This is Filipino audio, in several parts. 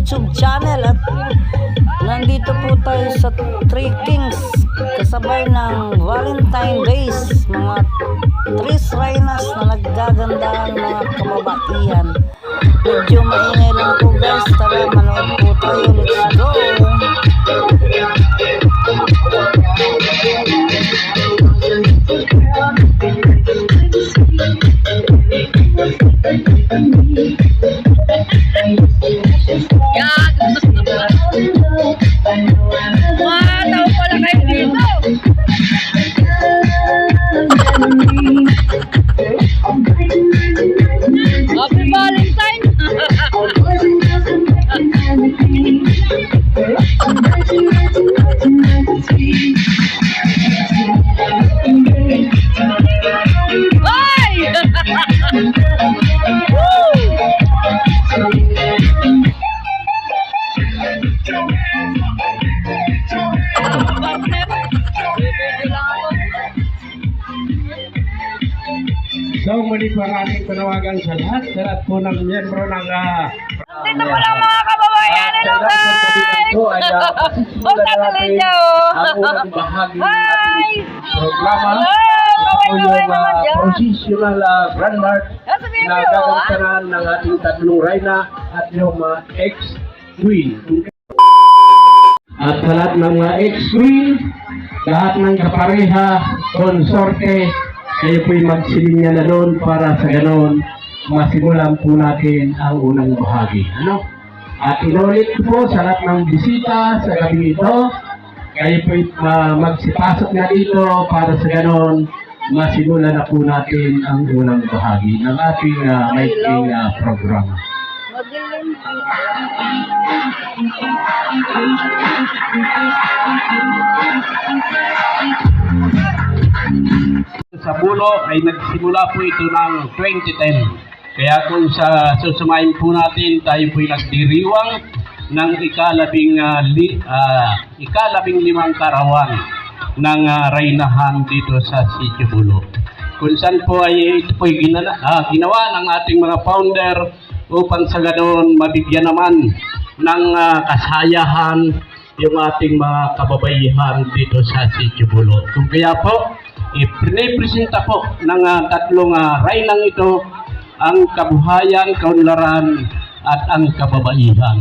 YouTube channel. At nandito po tayo sa Three Kings kasabay ng Valentine Days, mga Tris Reynas na naggagandahan mga kababaihan. Medyo maingay lang po guys, tara manood po tayo, let's go. Tao pala kayo dito. Happy Valentine. So, muli po ang ating panawagan sa lahat po ng miyembro ng Dito po lang mga kababayan. Hello guys! Huwag natuloy niya ang unang bahagi ng Hi! ating programa. Kaway-kaway naman dyan. Processional Grand March Sabihin na mo yun, gagawin ng ating tatlong reyna at yung mga ex-queen. At sa lahat ng mga ex-queen, lahat ng kapareha, konsorte, kayo po'y magsilinga na doon para sa ganon masimulan po natin ang unang bahagi. At inulit ko po sa lahat ng bisita sa gabi ito, kayo po'y magsipasok na dito para sa ganon masimulan na po natin ang unang bahagi ng ating maikling programa. Sa Bulo ay nagsimula po ito ng 2010. Kaya kung susumayin po natin, tayo po'y nagdiriwang ng ikalabing-limang karawan ng reynahan dito sa Sitio Bulo. Kung saan po ay ito po'y ginawa ng ating mga founder upang sa ganoon mabigyan naman ng kasayahan yung ating mga kababaihan dito sa Sitio Bulo. Kung kaya po, ipinipresenta po ng tatlong reynang ito ang kabuhayan, kaunlaran at ang kababaihan.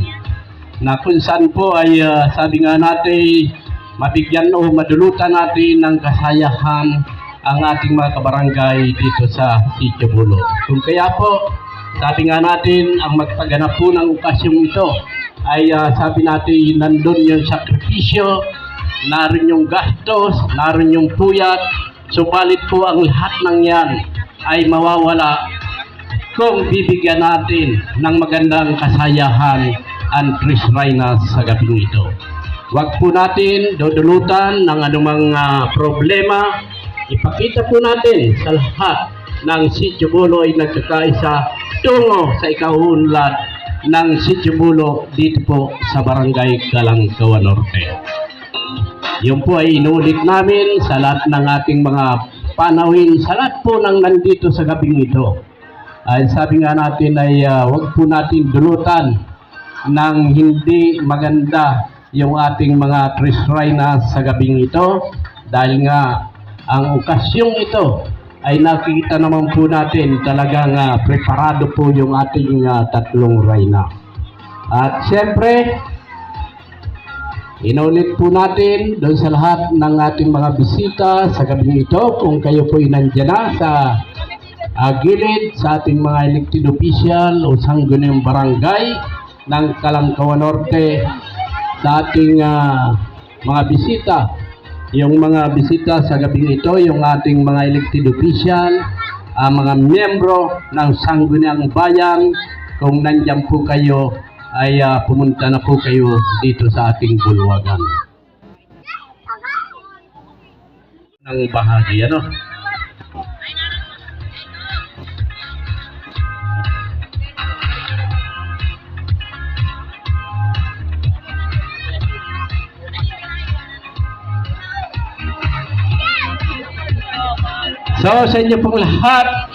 Na kung saan po ay sabi nga natin, mabigyan o madulutan natin ng kasayahan ang ating mga kabarangay dito sa Sitio Bulo. Kung kaya po, sabi nga natin, ang magpaganap po ng okasyong ito ay sabi natin, nandun yung sakripisyo, naroon yung gastos, naroon yung puyat, subalit po ang lahat ng yan ay mawawala kung bibigyan natin ng magandang kasayahan ang Tris Reynas sa gabing ito. Huwag po natin dudulutan ng anumang problema. Ipakita po natin sa lahat ng Sitio Bulo ay nagkakaisa tungo sa ikaunlad ng Sitio Bulo dito po sa Barangay Calangkawan Norte. Yun po ay inulit namin sa lahat ng ating mga panawin, sa lahat po ng nandito sa gabing ito. Ay sabi nga natin ay huwag po natin dulutan ng hindi maganda yung ating mga Tris Reynas sa gabing ito, dahil nga ang okasyong ito ay nakikita naman po natin talagang preparado po yung ating tatlong reyna. At siyempre, inulit po natin doon sa lahat ng ating mga bisita sa gabing ito, kung kayo po nandiyan na sa gilid sa ating mga elected official o sangguniang barangay ng Calangkawan Norte, sa ating mga bisita, yung mga bisita sa gabing ito, yung ating mga elected official, mga miyembro ng sangguniang bayan, kung nandiyan po kayo, ay pumunta na po kayo dito sa ating bulwagan. Ng bahagi, So sa inyo pong lahat,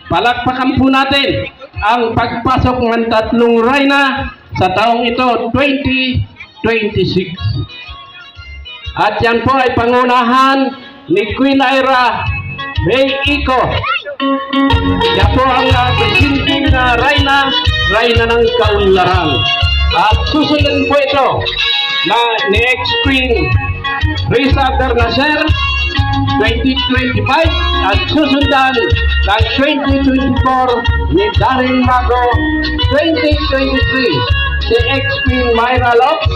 palakpakan po natin ang pagpasok ng tatlong reyna sa taong ito, 2026. At yan po ay pangunahan ni Queen Ira May Iko. Siya po ang presenting na Reyna ng Kaunlaran. At susunod po ito na ni ex-Queen Risa Bernacer 2025 at susundan ng 2024 ni Darren Mago 2023, si ex-Queen Myra Locke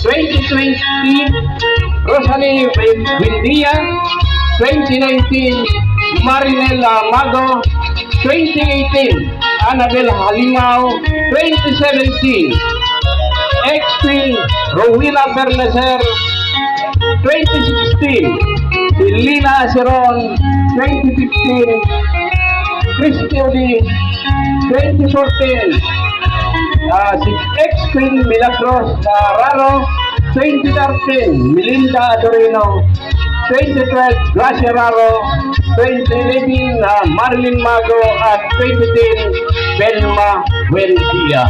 2020, Rosalie Buendia 2019, Marinela Mago 2018, Annabel Halimao 2017, ex-Queen Rowena Bernacer 2016, Lina Seron 2015, Christy Odi 2014, si ex-Queen Milagros Raro 2013, Melinda Adorino 2012, Gracia Raro 2011, Marilyn Mago at 2010, Belma Buendia.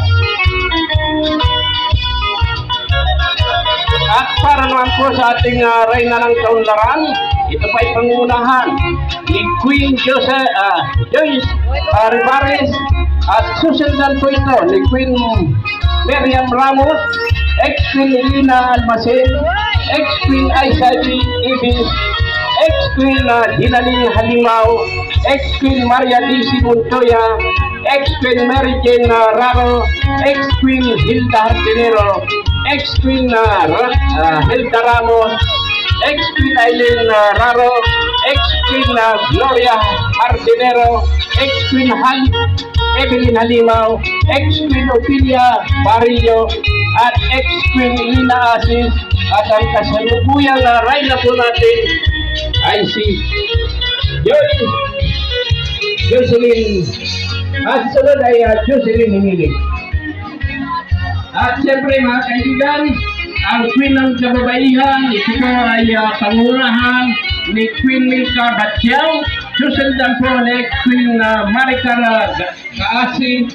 At para naman po sa ating Reyna ng Kaunlaran, ito pa ay pangunahan ni Queen Joyce Rivares at susundan po ito ni Queen Miriam Ramos, ex-Queen Lina Almacen, ex-Queen Aisha Ibis, ex-Queen Dinaling Halimao, ex-Queen Maria D.C. Montoya, ex-Queen Mary Jane Raro, ex-Queen Hilda Hardinero, ex-Queen Hilda Ramos, ex-Queen Aileen Raro, ex-Queen Gloria Hardinero, ex-Queen Evelyn Halimao, ex-Queen Ophelia Barillo, at ex-Queen Lina Asis. At ang kasalukuyang Reyna po natin ay si Jocelyn. At sunod ay Jocelyn Himilig. At siyempre mga kaibigan, ang Queen ng Kababaihan, ito po ay pangunahan ni Queen Milka Batyaw. Susundan po ni ex-Queen Maricar Kaasi,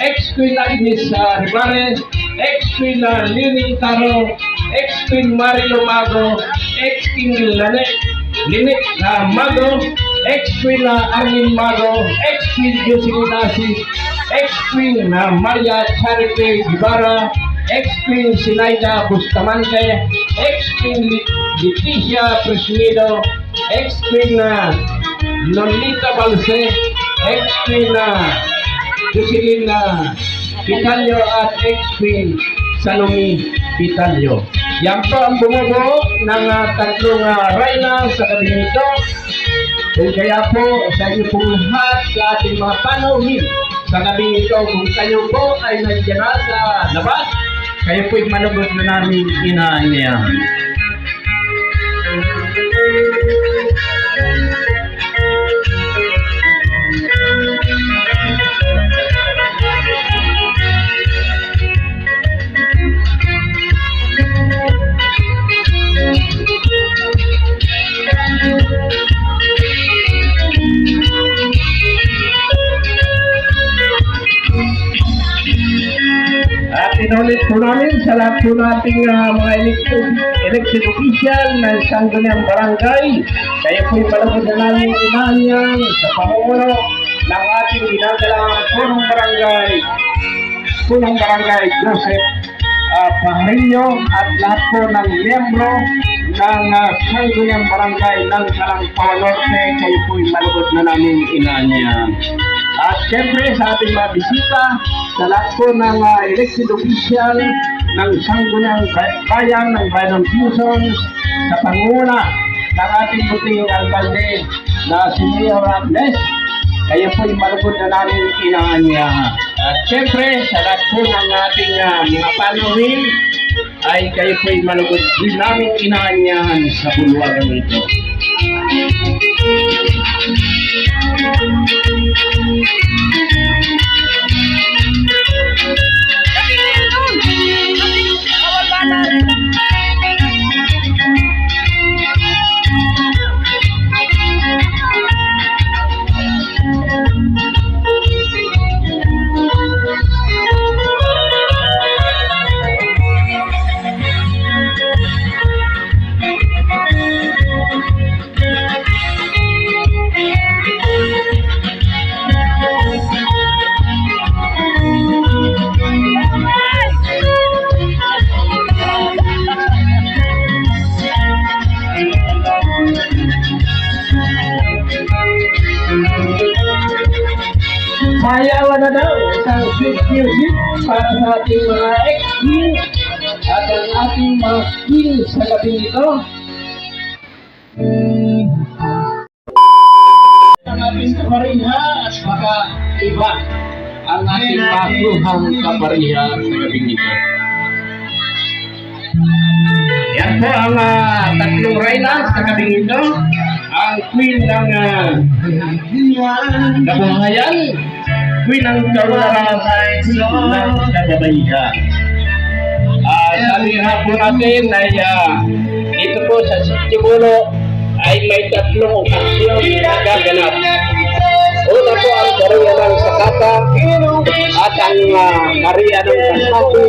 ex-Queen Agnes Rivares, ex-Queen Lini Taro, ex-Queen Marilo Mago, ex-Queen Lynette Mago, ex-Queen Arlene Mago, ex-Queen Jocelyn Asis, ex-Queen Maria Charity Ibarra, ex-Queen Sinaida Bustamante, ex-Queen Leticia Presnido, ex-Queen Lolita Balse, ex-Queen Jocelyn Pitalio at ex-Queen Salome Pitalio. Yan po ang bumubuo ng tatlong Reyna sa gabing ito. Kung kaya po sa inyo pong lahat sa ating mga panauhin sa gabing ito, kung kayo po ay nandiyan sa labas, kayo po'y managot na namin inaanyayahan. At inulit po namin sa lahat po nating mga elected official ng Sangguniang Barangay. Kayo po'y malagod na namin inaanyan sa pamumuno ng ating ginagalang punong barangay Joseph Pahrillo at lahat po ng miyembro ng Sangguniang Barangay ng Calangpawan Norte. Kayo po'y malagod na namin inaanyan. At siyempre sa ating mga bisita, sa lahat po ng elected official ng Sangguniang Bayan ng Bayan ng Quezon, sa panguna ng ating puting alkalde na si Mayor Agnes, kayo po'y malugod na namin inaanyahan. At siyempre sa lahat po ng ating mga panuhin, ay kayo po'y malugod din namin inaanyahan sa bulwagan ito. Sayawan na daw, isang sweet music para sa ating mga ex-king at ang ating mga king sa gabi nito. Ang ating kapariha at baka iba ang ating makuhang kapariha sa gabi nito. Yan po ang tatlong reyna sa gabi nito. Ang queen ng kabuhayan, queen ng kaularan, queen ng kababaihan. Sabi nga po natin ay ito po sa Sikibulo ay may tatlong okasyon na gaganap. Una po ang kariya ng sakata at ang kariya ng kasabi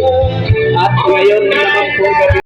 at ngayon naman po gabi.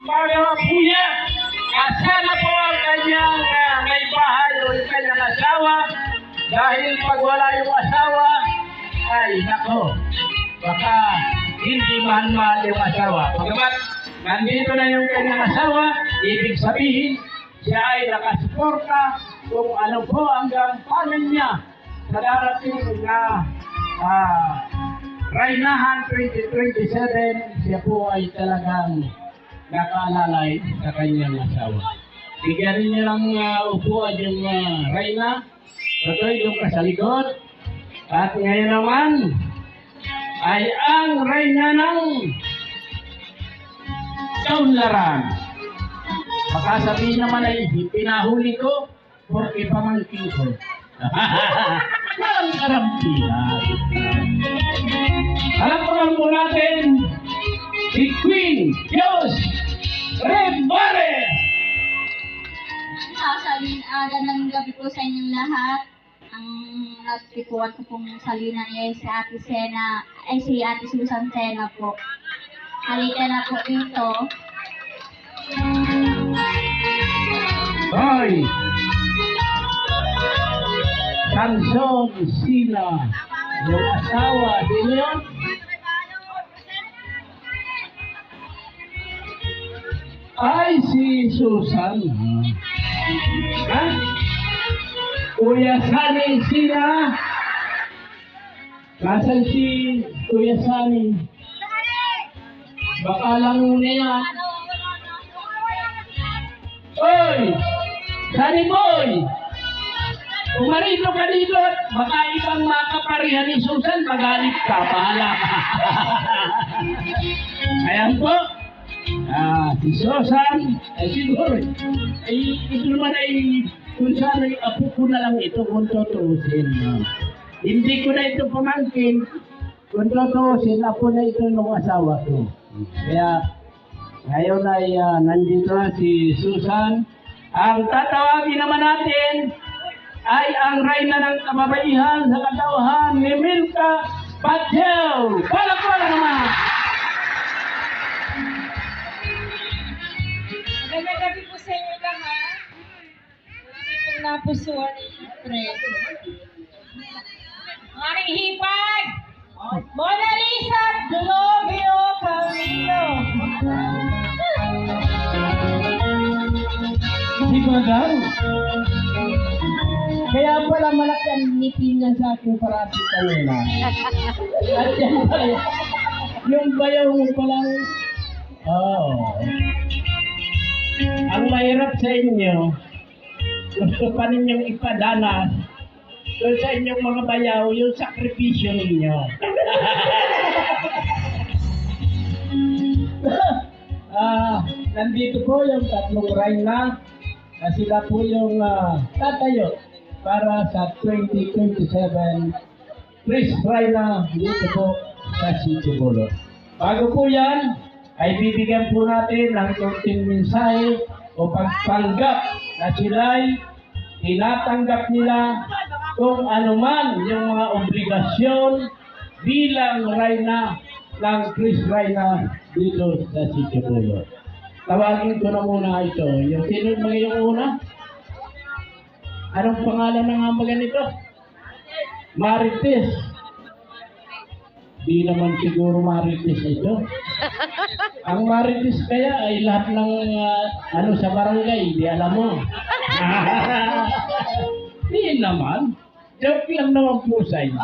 Mga kuya, kasama po ang kanyang may bahay o yung kanyang asawa dahil pag wala yung asawa, ay nako, baka hindi mahal-mahal yung asawa. Pagkabat, nandito na yung kanyang asawa, ibig sabihin, siya ay nakasuporta kung ano po ang gampanan niya sa darating na Reynahan 2027, siya po ay talagang nakaalalay sa kanyang asawa. Bigyan niya lang upuan yung reyna, tutoy yung kasalikod, at ngayon naman ay ang reyna ng kaunlaran. Baka sabihin naman ay pinahuli ko porque pamangkin ko. Walang karampihan. Alam ko lang po natin si Queen Diyos Rembare. Gandang gabi po sa inyong lahat. Ang nagtipuan ko pong salina niya ay si Ate Sena, ay si Ate Susan Sena po. Halika na po dito. Hoy! Samson Sina, yung asawa, din yun? Ay, si Susan. Ha? Kuya Sani Sina. Nasaan si Kuya Sani? Baka lang muna yan. Oy! Sani Boy! Umarito ka dito at baka ibang makaparihan ni Susan, magalit ka, bahala ka. Ayan po. Si Susan, ay siguro, ay ito naman ay kung saan ay apo ko na lang ito kung tutusin. Hindi ko na ito pamangkin, kung tutusin, apo na ito ng asawa ko. Kaya ngayon ay nandito na si Susan Ang tatawagin naman natin ay ang reyna ng kababaihan sa katauhan ni Milka Patel. Palakpakan naman! Magandang gabi po sa inyo lahat. Marami pong napusuan ni Fred. Ang aming hipag! Mona Lisa Globio Camino. Si Madam. Kaya pala malaki ang ngipin niya sa aking parati kanina. At yan pala, yung bayaw mo palang, ang mahirap sa inyo, gusto pa ninyong ipadanas doon sa inyong mga bayaw, yung sakripisyo ninyo. Nandito po yung tatlong reyna na sila po yung tatayo para sa 2027 Chris Reyna dito po sa Sitio Bulo. Bago po yan, ay bibigyan po natin ng konting mensahe o pagpanggap na sila'y tinatanggap nila kung anuman yung mga obligasyon bilang reyna ng Chris Reyna dito sa Sitio Bulo. Tawagin ko na muna ito. Yung sino mga yung una? Anong pangalan ng hamagan nito? Marites. Di naman siguro Marites ito. Ang Marites kaya ay lahat ng sa barangay, di alam mo. Di naman. Joke lang naman po sa inyo.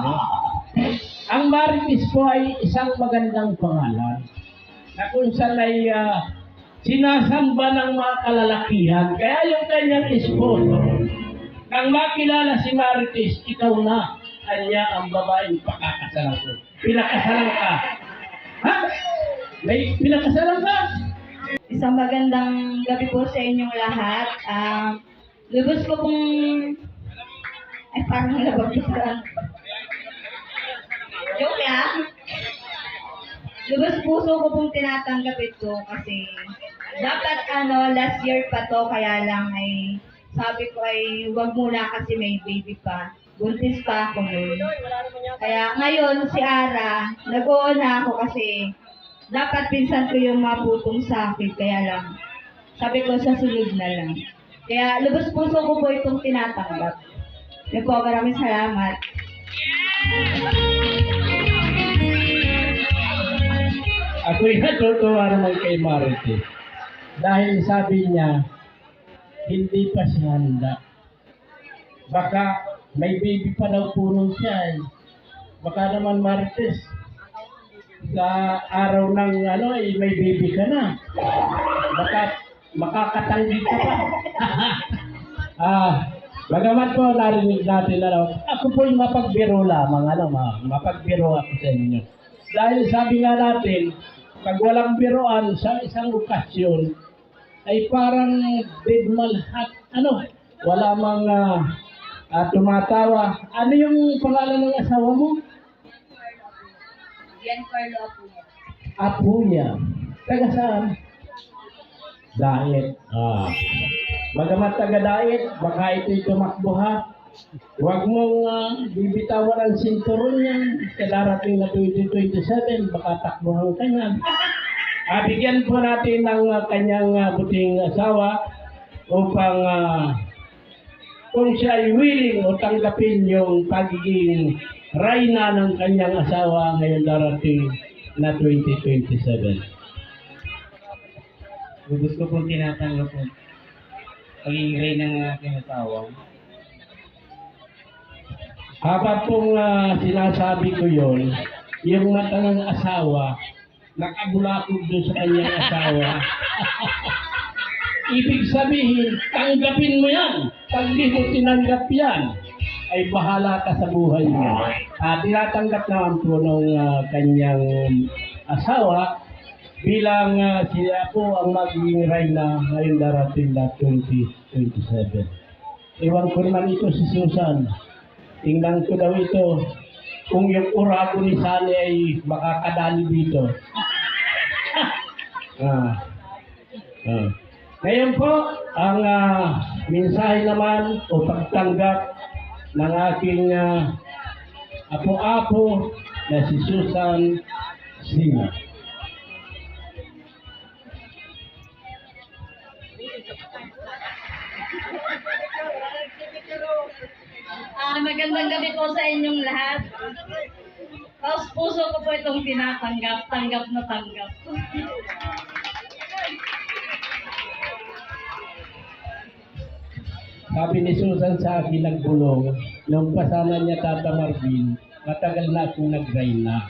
Ang Marites po ay isang magandang pangalan na kung saan ay sinasamba ng mga kalalakihan. Kaya yung kanyang esposo, nang makilala si Marites, ikaw na, kanya ang babaeng pakakasalan ko. Pinakasalan ka. Ha? May pinakasalan ka? Isang magandang gabi po sa inyong lahat. Lubos ko pong... Ay, parang nalabagusan. Joke lang. Lubos puso ko pong tinatanggap ito kasi dapat last year pa to, kaya lang ay sabi ko ay wag muna kasi may baby pa. Buntis pa ako nun. Kaya ngayon si Ara, nag-uuna ako kasi dapat pinsan ko yung maputong sa akin. Kaya lang, sabi ko sa sunod na lang. Kaya lubos puso ko po itong tinatanggap. Yan po, maraming salamat. Ako'y natutuwa naman kay Marites. Dahil sabi niya, hindi pa siya handa. Baka may baby pa daw puno siya. Baka naman Marites, sa araw ng may baby ka na. Baka makakatanggi ka pa. Bagamat po narinig natin ako po yung mapagbiro lamang, mapagbiro ako sa inyo. Dahil sabi nga natin, pag walang biroan sa isang okasyon, ay parang deadmalhat, wala mang tumatawa. Ano yung pangalan ng asawa mo? Giancarlo Apuya. Apuya. Taga saan? Daet. Bagamat taga Daet, baka ito'y tumakbo ha. Huwag mong bibitawan ang sinturon yan sa darating na 2027, baka takbuhan ka yan. Bigyan po natin ng kanyang buting asawa upang kung siya ay willing o tanggapin yung pagiging reyna ng kanyang asawa ngayon darating na 2027. Gusto kong tinatanggap po pagiging reyna ng aking asawa. Habang pong sinasabi ko yon, yung mata ng asawa, nakabulakog doon sa kanyang asawa. Ibig sabihin, tanggapin mo yan. Pag di mo tinanggap yan, ay bahala ka sa buhay mo. Tinatanggap naman po ng kanyang asawa bilang siya po ang magiging reyna ngayon darating na 2027. Iwan ko naman ito si Susan. Tingnan ko daw ito kung yung urago ni Sally ay makakadali dito. Ngayon po, ang mensahe naman o pagtanggap ng aking apo-apo na si Susan Sina. Magandang gabi po sa inyong lahat. Taos puso ko po itong tinatanggap, tanggap na tanggap. Sabi ni Susan sa akin nagbulong, nung kasama niya Tata Marvin, matagal na akong nag-rayna.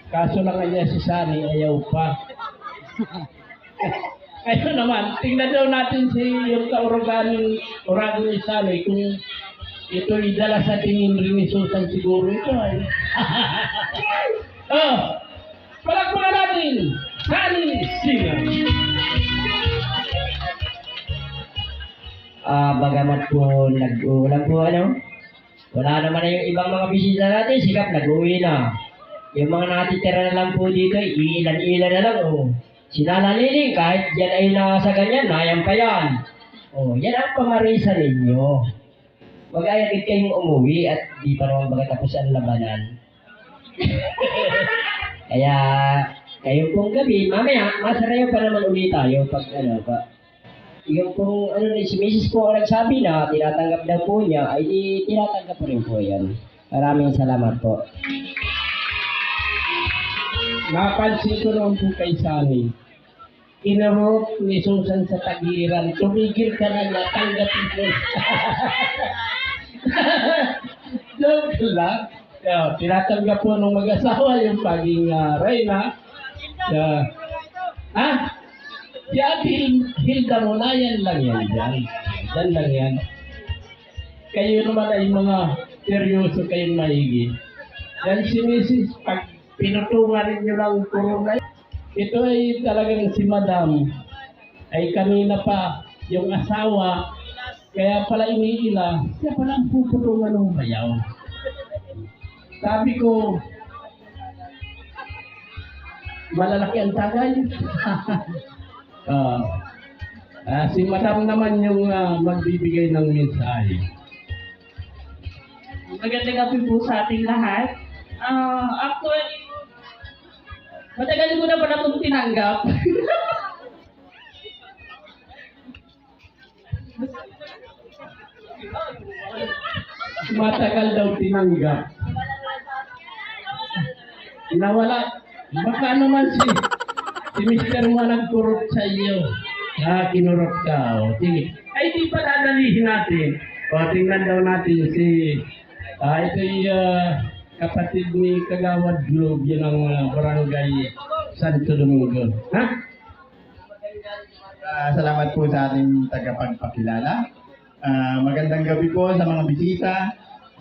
Kaso lang niya si Sani, ayaw pa. Ayun naman, tingnan daw natin yung kauragan ni Sani kung ito'y dala sa tingin rin ni Susan siguro ito ay. Oh, palakpakan natin, Sani Sina. Bagamat po nag-uulan po wala naman na yung ibang mga bisita natin, sikap nag-uwi na. Yung mga natitira na lang po dito, ilan-ilan na lang. Sinalaliling, kahit yan ay nasa ganyan, nayang pa yan. Yan ang pamarisa ninyo. Mag-ayakit kayong umuwi at di pa naman magkatapos ang labanan. Kaya, kayo pong gabi, mamaya, masarayo pa naman ulit tayo pag yung kung si Mrs. po ang nagsabi na tinatanggap daw po niya, ay di tinatanggap po rin po yan. Maraming salamat po. Napansin ko noon po kay Sani, inarot ni Susan sa tagiran, tumigil ka na niya, tanggapin mo. Joke lang. Tinatanggap po ng mag-asawa yung paging reyna. Yan, Hilda mo na, yan lang yan dyan. Yan lang yan. Kayo naman ay mga seryoso kayong maigi. Yan si Mrs. Pag pinutungan ninyo lang corona, ito ay talagang si Madam. Ay kanina pa yung asawa, kaya pala iniila, siya pala ang puputungan ng bayaw. Sabi ko, malalaki ang tagay. Si Madam naman yung magbibigay ng mensahe. Magandang gabi po sa ating lahat. Actually, matagal ko na pala itong tinanggap. Matagal daw tinanggap. Nawala. Baka naman si Mr. mo nagkurot sa iyo. Kinurot ka. Sige. Ay, di pa dadalihin natin. Tingnan daw natin si ito'y kapatid ni Kagawad Globe, yun ang barangay Santo Domingo. Salamat po sa ating tagapagpakilala. Magandang gabi po sa mga bisita.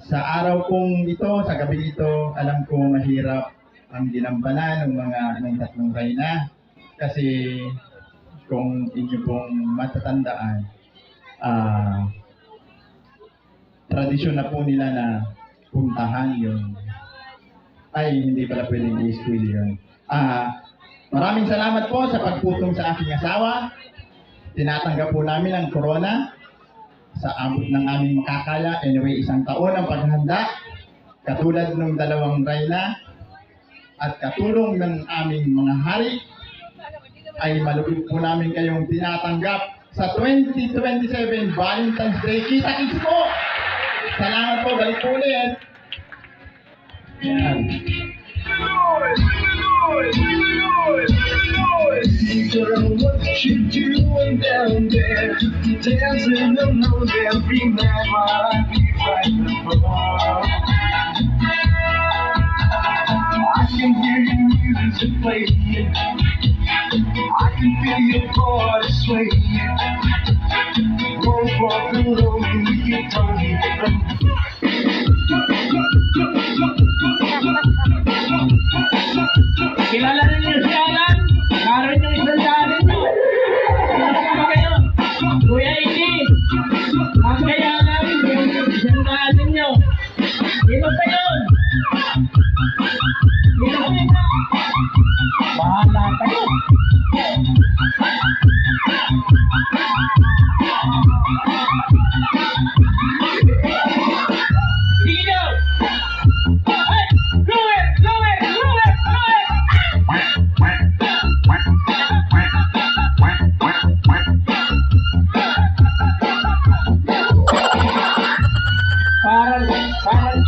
Sa araw pong ito, sa gabi ito, alam ko mahirap ang dinampanan ng tatlong reyna. Kasi kung inyo pong matatandaan, tradisyon na po nila na puntahan yung hindi pala pwedeng i-spoil yun. Maraming salamat po sa pagputong sa aking asawa. Tinatanggap po namin ang corona sa abot ng aming makakaya. Anyway, 1 taon ang paghahanda. Katulad ng 2 reyna at katulong ng aming mga hari, ay malupit po namin kayong tinatanggap sa 2027 Valentine's Day. Kita-kits po! Salamat po, balik po ulit. Yan. Girl, what you doing down there? Dancing alone, every man while I be right before. I can hear your music playing. I can feel your body swaying. Won't walk alone, we can turn it. Kilala ninyo si Alan? Karoon yung isang daan ninyo. Sino kayo? Kuya Iki. Ang kaya namin yung isang daan ninyo. Sino kayo? Sino kayo? Bahala kayo. Parang